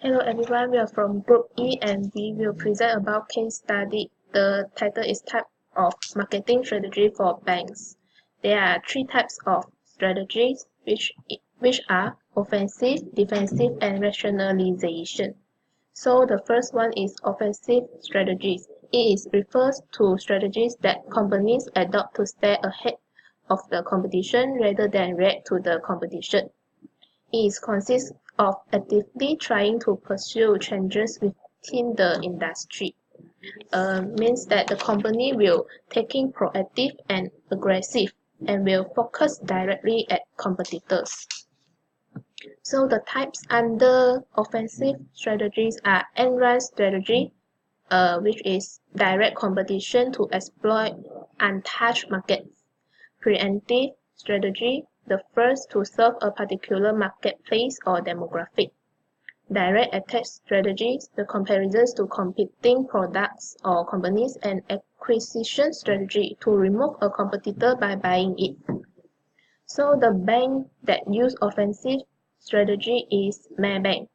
Hello everyone, we are from Group E and we will present about case study. The title is Type of Marketing Strategy for Banks. There are three types of strategies which are offensive, defensive, and rationalization. So the first one is offensive strategies. It refers to strategies that companies adopt to stay ahead of the competition rather than react to the competition. It consists of actively trying to pursue changes within the industry. Means that the company will taking proactive and aggressive and will focus directly at competitors. So the types under offensive strategies are end-run strategy, which is direct competition to exploit untouched markets. Preemptive strategy, the first to serve a particular marketplace or demographic. Direct attack strategies, the comparisons to competing products or companies, and acquisition strategy to remove a competitor by buying it. So the bank that use offensive strategy is Maybank.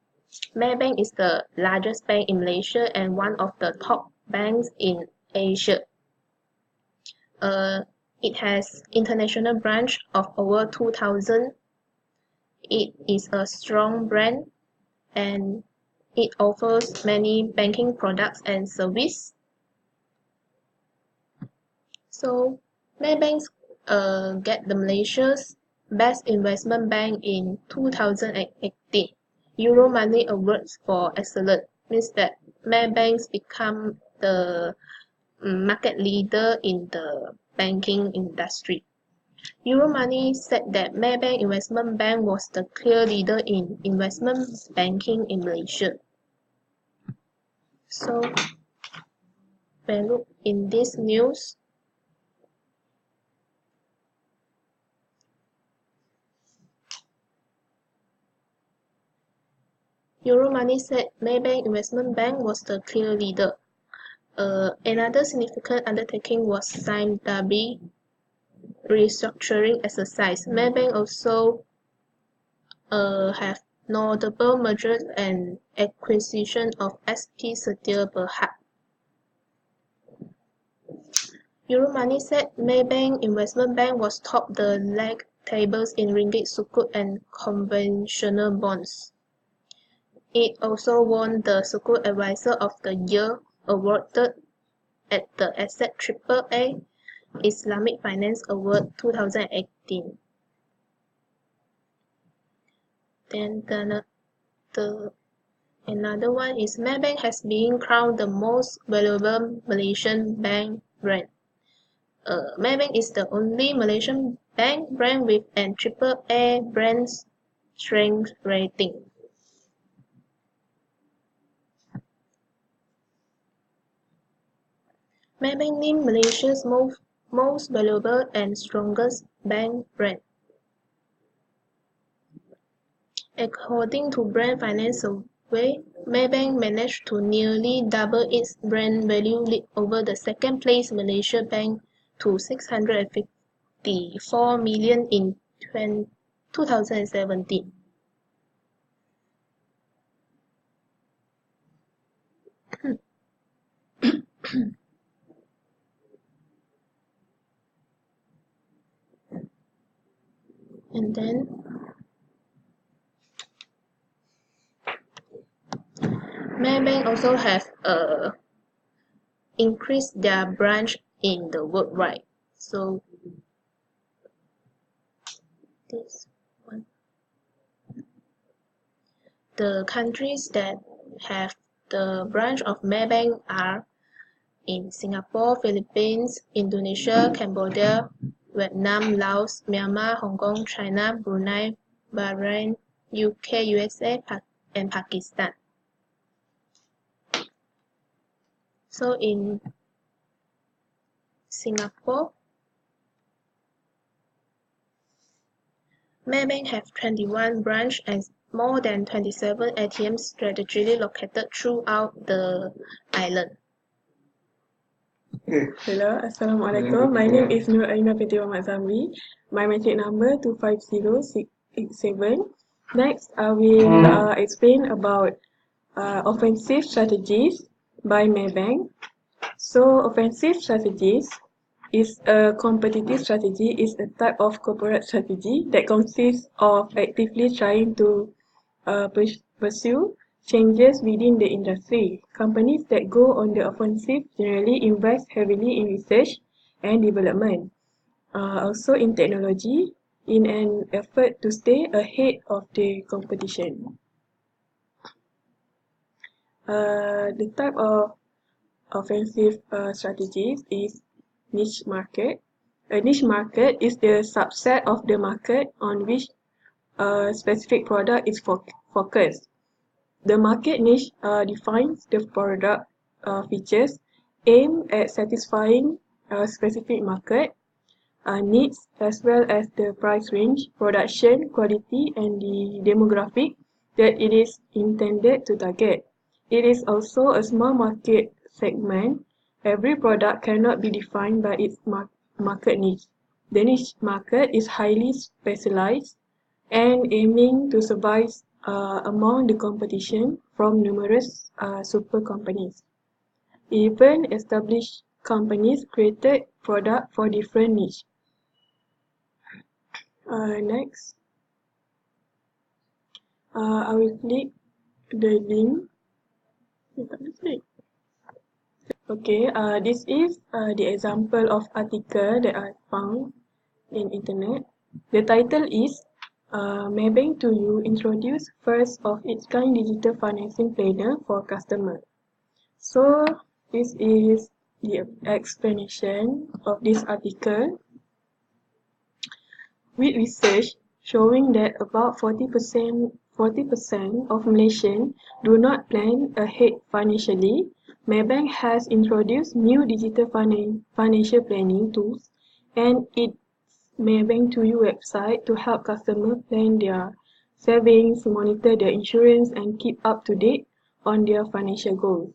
Maybank is the largest bank in Malaysia and one of the top banks in Asia. It has international branch of over 2,000. It is a strong brand and it offers many banking products and service. So Maybank get the Malaysia's Best Investment Bank in 2018 Euromoney Awards for Excellence. Means that Maybank become the market leader in the banking industry. Euromoney said that Maybank Investment Bank was the clear leader in investment banking in Malaysia. So, when look in this news, Euromoney said Maybank Investment Bank was the clear leader. Another significant undertaking was Sime Darby restructuring exercise. Maybank also have notable mergers and acquisition of SP Setia Berhad. Euromoney said Maybank Investment Bank was top the league tables in ringgit sukuk and conventional bonds. It also won the Sukuk Advisor of the Year awarded at the Asset AAA Islamic Finance Award 2018. Then another one is Maybank has been crowned the most valuable Malaysian bank brand. Maybank is the only Malaysian bank brand with an AAA brand strength rating. Maybank named Malaysia's most valuable and strongest bank brand. According to Brand Finance Survey, Maybank managed to nearly double its brand value lead over the second-place Malaysia Bank to 654 million in 2017. And then Maybank also have increased their branch in the worldwide. So this one, the countries that have the branch of Maybank are in Singapore, Philippines, Indonesia, Cambodia, Vietnam, Laos, Myanmar, Hong Kong, China, Brunei, Bahrain, UK, USA, and Pakistan. So in Singapore, Maybank have 21 branches and more than 27 ATMs strategically located throughout the island. Hello, Assalamualaikum. My name is Nur Aina binti Muhammad Zamri. My matric number 250687. Next, I will explain about Offensive strategies by Maybank. So offensive strategies is a competitive strategy, is a type of corporate strategy that consists of actively trying to pursue changes within the industry. Companies that go on the offensive generally invest heavily in research and development, also in technology, in an effort to stay ahead of the competition. The type of offensive strategies is niche market. A niche market is the subset of the market on which a specific product is focused. The market niche defines the product features aimed at satisfying a specific market needs, as well as the price range, production quality, and the demographic that it is intended to target. It is also a small market segment. Every product cannot be defined by its market niche. The niche market is highly specialized and aiming to survive among the competition from numerous super companies. Even established companies created products for different niches. Next, I will click the link. Okay, this is the example of article that I found in internet. The title is Maybank to You introduce first of its kind digital financing planner for customer. So this is the explanation of this article. With research showing that about 40% of Malaysians do not plan ahead financially, Maybank has introduced new digital financial planning tools and its Maybank to You website to help customers plan their savings, monitor their insurance, and keep up to date on their financial goals.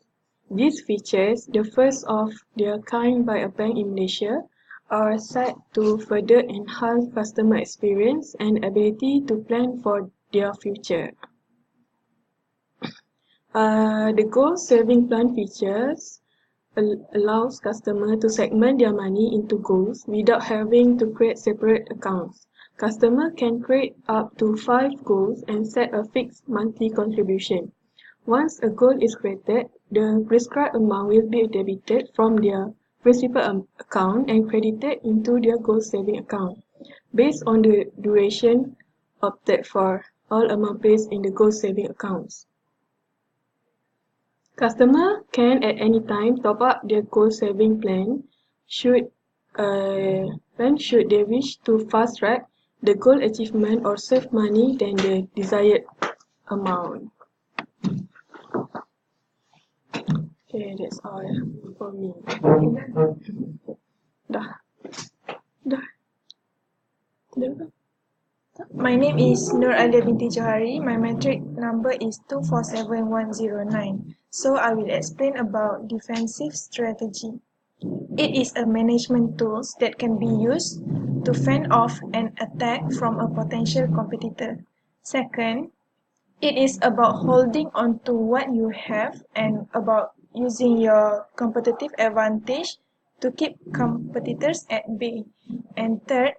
These features, the first of their kind by a bank in Malaysia, are set to further enhance customer experience and ability to plan for their future. The goal saving plan features allows customers to segment their money into goals without having to create separate accounts. Customers can create up to 5 goals and set a fixed monthly contribution. Once a goal is created, the prescribed amount will be debited from their principal account and credited into their goal saving account. Based on the duration opted for, all amount placed in the goal saving accounts. Customer can at any time top up their goal saving plan should they wish to fast track the goal achievement or save money than the desired amount. Okay, that's all for me. Dah. My name is Nur Alia binti Johari. My metric number is 247109. So I will explain about defensive strategy. It is a management tool that can be used to fend off an attack from a potential competitor. Second, it is about holding on to what you have and about using your competitive advantage to keep competitors at bay. And third,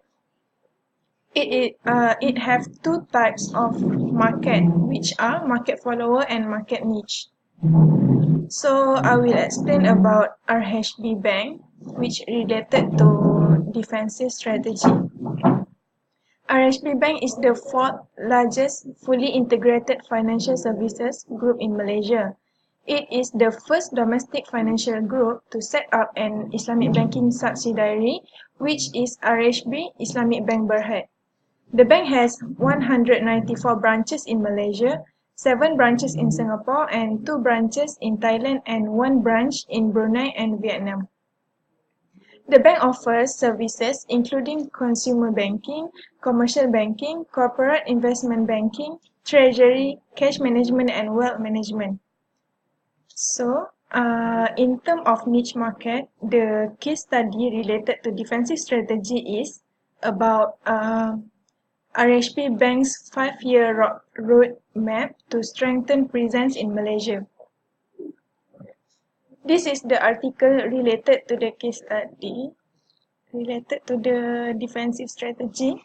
it have two types of market, which are market follower and market niche. So I will explain about RHB Bank, which related to defensive strategy. RHB Bank is the fourth largest fully integrated financial services group in Malaysia. It is the first domestic financial group to set up an Islamic banking subsidiary, which is RHB Islamic Bank Berhad. The bank has 194 branches in Malaysia, 7 branches in Singapore, and 2 branches in Thailand, and 1 branch in Brunei and Vietnam. The bank offers services including consumer banking, commercial banking, corporate investment banking, treasury, cash management, and wealth management. So, in terms of niche market, the case study related to defensive strategy is about RHB Bank's 5-year roadmap roadmap to strengthen presence in Malaysia. This is the article related to the case study, related to the defensive strategy.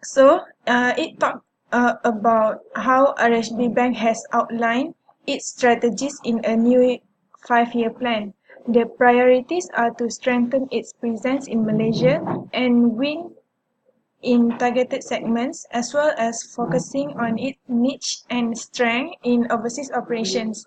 So, it talked about how RHB Bank has outlined its strategies in a new 5-year plan. The priorities are to strengthen its presence in Malaysia and win in targeted segments, as well as focusing on its niche and strength in overseas operations.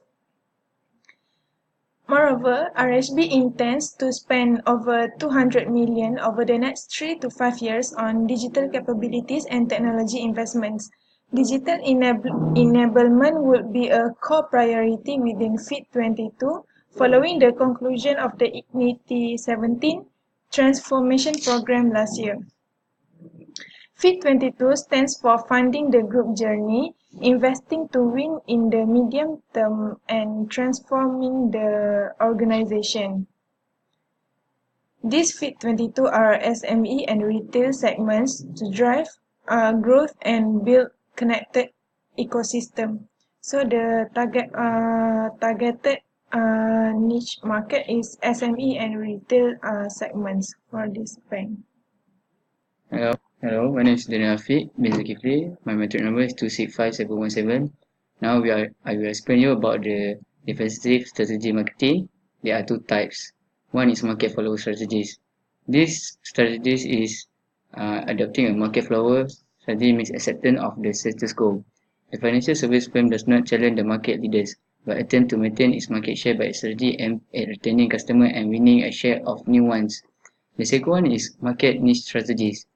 Moreover, RHB intends to spend over 200 million over the next 3 to 5 years on digital capabilities and technology investments. Digital enablement would be a core priority within FIT22 following the conclusion of the IGNITY 17 transformation program last year. FIT22 stands for Funding the Group Journey, Investing to Win in the Medium Term, and Transforming the Organization. These FIT22 are SME and retail segments to drive growth and build connected ecosystem. So the targeted niche market is SME and retail segments for this bank. Hello, my name is Daniel Afiq bin Zulkifli. My metric number is 265717. Now I will explain you about the defensive strategy marketing. There are two types. One is market follower strategies. This strategies is adopting a market follower strategy means acceptance of the status quo. The financial service firm does not challenge the market leaders, but attempt to maintain its market share by strategy aimed at retaining customers and winning a share of new ones. The second one is market niche strategies.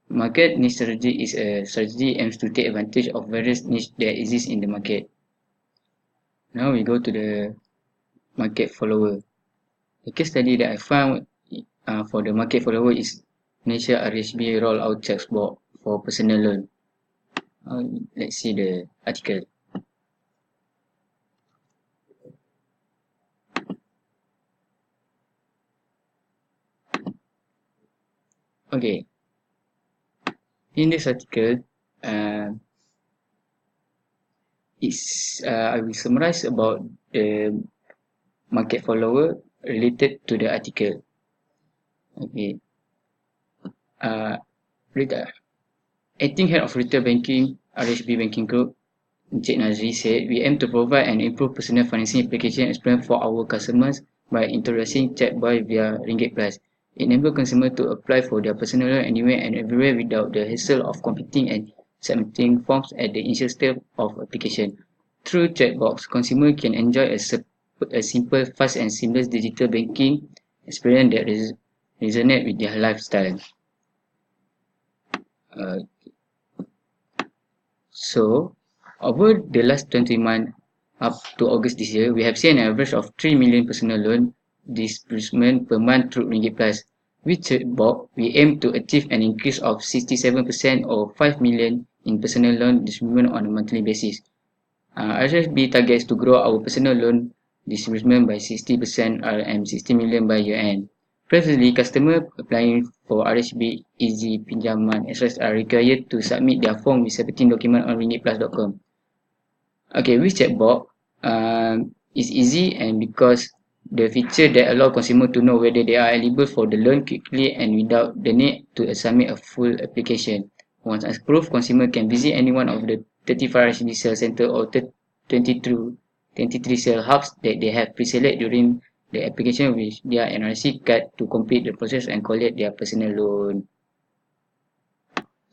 Market niche strategy is a strategy aims to take advantage of various niche that exist in the market. Now we go to the market follower. The case study that I found for the market follower is Malaysia RHB roll out checkbox for personal loan. Let's see the article. Okay. In this article, I will summarize about the market follower related to the article. Okay. Acting Head of Retail Banking, RHB Banking Group, Encik Nazri said, we aim to provide an improved personal financing application experience for our customers by introducing chatbot via Ringgit Plus. It enables consumers to apply for their personal loan anywhere and everywhere without the hassle of completing and submitting forms at the initial step of application. Through chatbots, consumers can enjoy a simple, fast and seamless digital banking experience that resonates with their lifestyle. So, over the last 20 months up to August this year, we have seen an average of 3 million personal loan disbursement per month through Ringgit Plus. With chatbot, we aim to achieve an increase of 67% or 5 million in personal loan disbursement on a monthly basis. RHB targets to grow our personal loan disbursement by 60% and 60 million by year end. Presently, customers applying for RHB Easy Pinjaman Access are required to submit their form with supporting document on ringgitplus.com. Okay, with chatbot, it's easy and because the feature that allow consumers to know whether they are eligible for the loan quickly and without the need to submit a full application. Once approved, consumer can visit any one of the 35 RHB sales center or 23 sales hubs that they have pre-selected during the application with their NRC card to complete the process and collect their personal loan.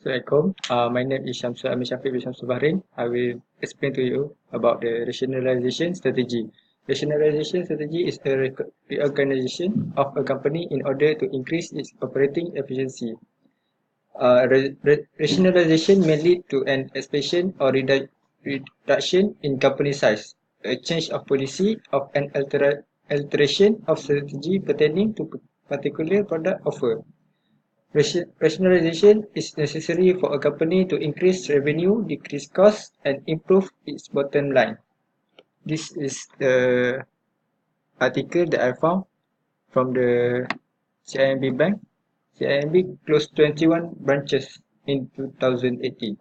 Assalamualaikum. My name is Syamsul Amin Syafiq bin Syamsul Bahrain. I will explain to you about the rationalization strategy. Rationalization strategy is a reorganization of a company in order to increase its operating efficiency. Rationalization may lead to an expansion or reduction in company size, a change of policy, of an alteration of strategy pertaining to particular product offer. Rationalization is necessary for a company to increase revenue, decrease costs, and improve its bottom line. This is the article that I found from the CIMB Bank. CIMB closed 21 branches in 2018.